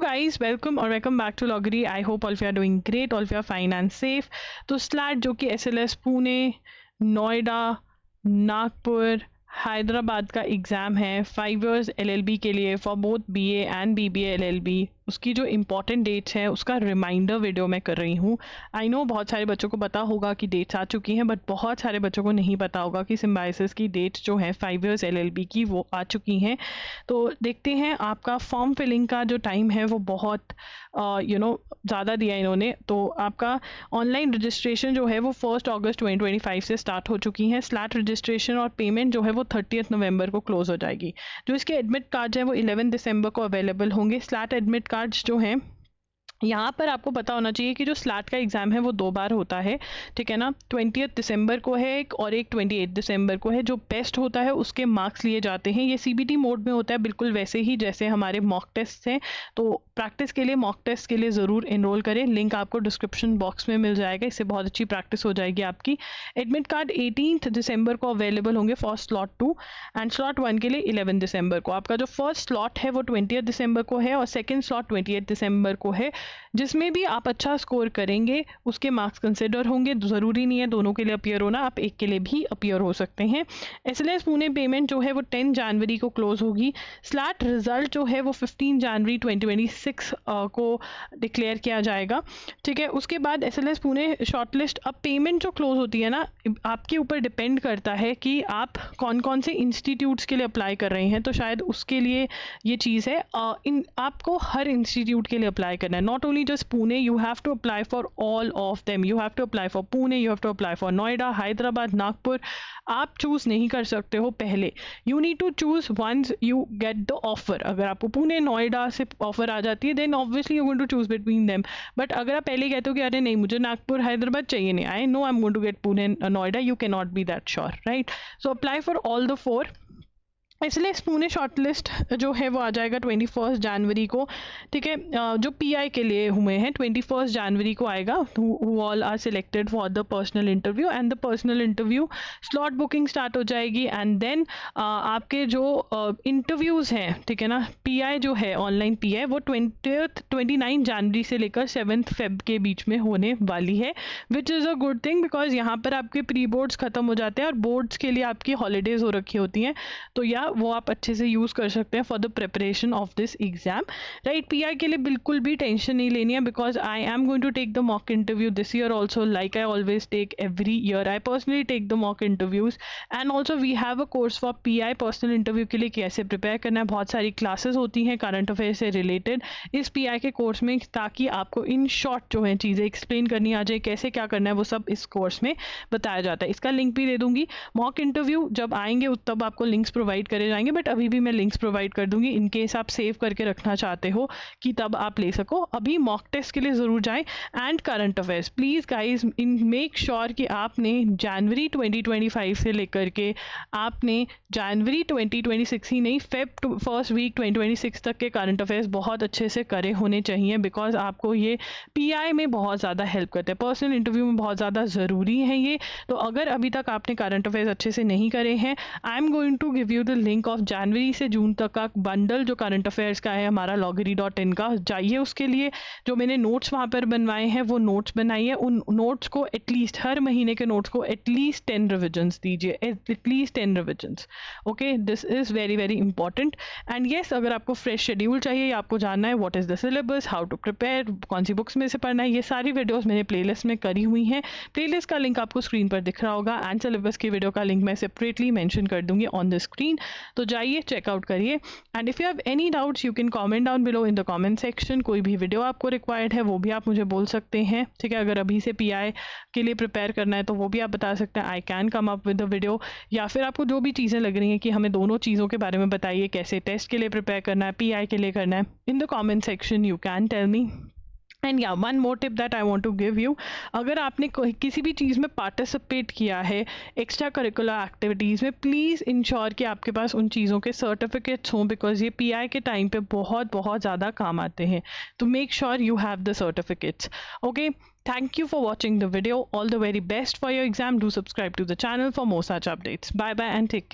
Guys, welcome और welcome back to लॉगरी। I hope all of you are doing great, all of you are fine and safe. तो SLAT जो कि SLS Pune, Noida, Nagpur, Hyderabad का exam है 5 years LLB के लिए for both BA and BBA LLB. उसकी जो इम्पॉर्टेंट डेट्स हैं उसका रिमाइंडर वीडियो मैं कर रही हूँ। आई नो बहुत सारे बच्चों को पता होगा कि डेट्स आ चुकी हैं, बट बहुत सारे बच्चों को नहीं पता होगा कि सिम्बायोसिस की डेट्स जो हैं 5 इयर्स एलएलबी की वो आ चुकी हैं। तो देखते हैं, आपका फॉर्म फिलिंग का जो टाइम है वो बहुत ज़्यादा दिया इन्होंने। तो आपका ऑनलाइन रजिस्ट्रेशन जो है वो 1 अगस्त 2025 से स्टार्ट हो चुकी हैं। स्लैट रजिस्ट्रेशन और पेमेंट जो है वो 30 नवंबर को क्लोज हो जाएगी। जो इसके एडमिट कार्ड्स हैं वो 11 दिसंबर को अवेलेबल होंगे। स्लैट एडमिट कार्ड्स जो हैं, यहाँ पर आपको पता होना चाहिए कि जो स्लैट का एग्ज़ाम है वो 2 बार होता है, ठीक है ना। 20 दिसंबर को है एक, और एक 28 दिसंबर को है। जो बेस्ट होता है उसके मार्क्स लिए जाते हैं। ये सीबीटी मोड में होता है, बिल्कुल वैसे ही जैसे हमारे मॉक टेस्ट हैं। तो प्रैक्टिस के लिए, मॉक टेस्ट के लिए ज़रूर इनरोल करें। लिंक आपको डिस्क्रिप्शन बॉक्स में मिल जाएगा। इससे बहुत अच्छी प्रैक्टिस हो जाएगी आपकी। एडमिट कार्ड 18 दिसंबर को अवेलेबल होंगे फॉर स्लॉट 2 एंड स्लॉट 1 के लिए 11 दिसंबर को। आपका जो फर्स्ट स्लॉट है वो 20 दिसंबर को है और सेकेंड स्लॉट 28 दिसंबर को है। जिसमें भी आप अच्छा स्कोर करेंगे उसके मार्क्स कंसिडर होंगे। ज़रूरी नहीं है दोनों के लिए अपीयर होना, आप एक के लिए भी अपीयर हो सकते हैं। एसएलएस पुणे पेमेंट जो है वो 10 जनवरी को क्लोज होगी। स्लैट रिजल्ट जो है वो 15 जनवरी 2026 को डिक्लेयर किया जाएगा, ठीक है। उसके बाद एसएलएस पुणे शॉर्टलिस्ट। अब पेमेंट जो क्लोज होती है ना, आपके ऊपर डिपेंड करता है कि आप कौन कौन से इंस्टीट्यूट्स के लिए अप्लाई कर रहे हैं। तो शायद उसके लिए ये चीज़ है, आपको हर इंस्टीट्यूट के लिए अप्लाई करना है, not only just Pune. You have to apply for all of them. You have to apply for Pune, you have to apply for Noida, Hyderabad, Nagpur. आप चूज नहीं कर सकते हो पहले। You need to choose once you get the offer. अगर आपको पुणे नोएडा से offer आ जाती है then obviously you're going to choose between them. But अगर आप पहले कहते हो कि अरे नहीं मुझे नागपुर हैदराबाद चाहिए नहीं, I know I'm going to get Pune Noida, you cannot be that sure, right? So apply for all the 4. इसलिए पुणे शॉर्टलिस्ट जो है वो आ जाएगा 21 जनवरी को, ठीक है। जो पीआई के लिए हुए हैं 21 जनवरी को आएगा। Who all are selected for the personal interview and the personal interview slot booking start हो जाएगी। एंड देन आपके जो इंटरव्यूज़ हैं, ठीक है ना, पीआई जो है ऑनलाइन पीआई वो 29 जनवरी से लेकर 7 फेब के बीच में होने वाली है, which is a good thing because यहाँ पर आपके प्री बोर्ड्स ख़त्म हो जाते हैं और बोर्ड्स के लिए आपकी हॉलीडेज़ हो रखी होती हैं। तो या वो आप अच्छे से यूज़ कर सकते हैं for the preparation of this exam, right. PI के लिए बिल्कुल भी टेंशन नहीं लेनी है because I am going to take the mock interview this year also, like I always take every year. I personally take the mock interviews and also we have a course for PI. Personal interview के लिए कैसे prepare करना है, बहुत सारी classes होती हैं current affair से रिलेटेड इस पीआई के कोर्स में, ताकि आपको इन शॉर्ट जो है चीज़ें एक्सप्लेन करनी आ जाए, कैसे क्या करना है वो सब इस कोर्स में बताया जाता है। इसका लिंक भी दे दूंगी। मॉक इंटरव्यू जब आएंगे तब आपको लिंक्स प्रोवाइड करे जाएंगे, बट अभी भी मैं लिंक्स प्रोवाइड कर दूंगी इन केस आप सेव करके रखना चाहते हो कि तब आप ले सको। अभी मॉक टेस्ट के लिए ज़रूर जाएं। And current affairs please guys in make sure कि आपने जनवरी 2025 से लेकर के आपने जनवरी 2026 ही नहीं, फेब फर्स्ट वीक 2026 तक के करंट अफेयर्स बहुत अच्छे से करे होने चाहिए बिकॉज आपको ये पीआई में बहुत ज़्यादा हेल्प करते हैं, पर्सनल इंटरव्यू में बहुत ज़्यादा ज़रूरी है ये। तो अगर अभी तक आपने करंट अफेयर्स अच्छे से नहीं करे हैं, I am going to give you the link of जनवरी से जून तक का बंडल जो करंट अफेयर्स का है हमारा loggery.in का। जाइए उसके लिए, जो मैंने नोट्स वहाँ पर बनवाए हैं वो नोट्स बनाइए। उन नोट्स को एटलीस्ट हर महीने के नोट्स को एटलीस्ट 10 रिविजन्स दीजिए, at least 10 revisions. Okay, this is very very important. And yes, अगर आपको फ्रेश शेड्यूल चाहिए, आपको जानना है what is the syllabus, how to prepare, कौन सी बुक्स में से पढ़ना है, ये सारी वीडियोज़ मैंने प्लेलिस्ट में करी हुई हैं। प्लेलिस्ट का लिंक आपको स्क्रीन पर दिख रहा होगा एंड सिलेबस की वीडियो का लिंक मैं सेपरेटली मैंशन कर दूंगी ऑन द स्क्रीन। तो जाइए चेकआउट करिए। And if you have any doubts you can comment down below in the comment section. कोई भी वीडियो आपको रिक्वायर्ड है वो भी आप मुझे बोल सकते हैं, ठीक है। अगर अभी से पीआई के लिए प्रिपेयर करना है तो वो भी आप बता सकते हैं, I can come up with the video. या फिर आपको जो भी चीज़ें लग रही हैं कि हमें दोनों चीज़ों के बारे में बताइए, कैसे टेस्ट के लिए प्रिपेयर करना है, पीआई के लिए करना है, in the comment section you can tell me. And या one more tip that I want to give you, अगर आपने किसी भी चीज़ में पार्टिसिपेट किया है एक्स्ट्रा करिकुलर एक्टिविटीज़ में, प्लीज़ इंश्योर कि आपके पास उन चीज़ों के सर्टिफिकेट्स हों बिकॉज ये पीआई के टाइम पे बहुत बहुत ज़्यादा काम आते हैं। तो make sure you have the certificates. Okay, thank you for watching the video. All the very best for your exam. Do subscribe to the channel for more such updates. Bye bye and take care.